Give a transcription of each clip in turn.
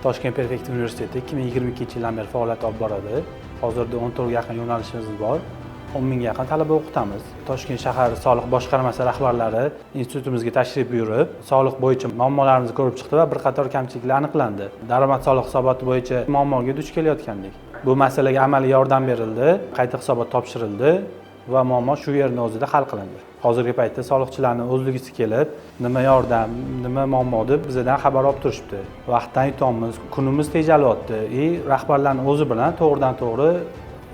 Toshkent prefektura universiteti 2022-yildan beri faoliyat olib boradi. Hozirda 14 ga yaqin yo'nalishimiz bor. 10 mingga yaqin talaba o'qitamiz. Toshkent shahar soliq boshqarmasi rahbarlari institutimizga tashrif buyurib, soliq bo'yicha muammolarimizni ko'rib chiqdi va bir qator kamchiliklar aniqlandi. Daromad soliq hisoboti bo'yicha muammoga duch kelayotgandik. Bu masalaga amaliy yordam berildi, qayta hisobot topshirildi va muammo shu yerning o'zida hal qilindi. Hozirgi paytda soliqchilarni o'zligisi kelib, nima yordam, nima muammo deb bizdan xabar olib turishibdi. Vaqtdan yutamiz, kunimiz tejalyapti. Rahbarlarning o'zi bilan to'g'ridan-to'g'ri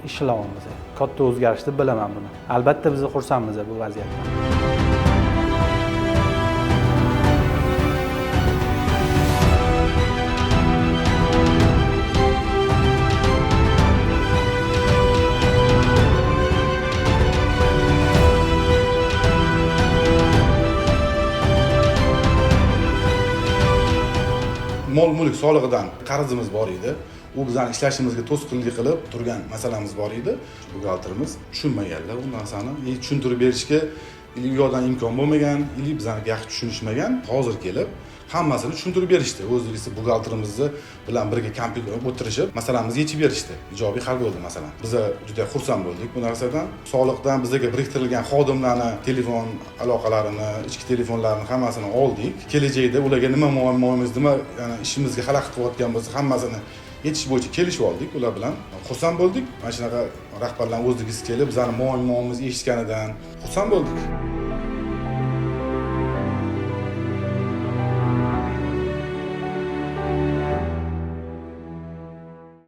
ishlayapmiz. Katta o'zgarish deb bilaman buni. Albatta biz xursandmiz bu vaziyatdan. Mol-mulk solig'idan qarzimiz bor edi. U bizning ishlashimizga to'sqinlik qilib turgan masalamiz bor edi. Buxgalterimiz tushunmaganlar u narsani, tushuntirib berishga u yoqdan imkon bo'lmagan, bizlarga yaxshi tushunishmagan. Hozir kelib hammasini tushuntirib berishdi. O'zligisi buxgalterimiz bilan birga kompyuter o'tirishib, masalamizni yechib berishdi. Ijobiy hal bo'ldi masalan. Biz juda xursand bo'ldik bu narsadan. Soliqdan bizga biriktirilgan xodimlarni telefon aloqalarini, ichki telefonlarini hammasini oldik. Kelajakda ularga nima muammomiz, nima ishimizga xalaqit qilayotgan bo'lsa, hammasini yetish bo'yicha kelishib oldik. Ular bilan xursand bo'ldik. Mana shunaqa rahbarlar o'zligisi kelib, bizning muammomizni eshitganidan xursand bo'ldik.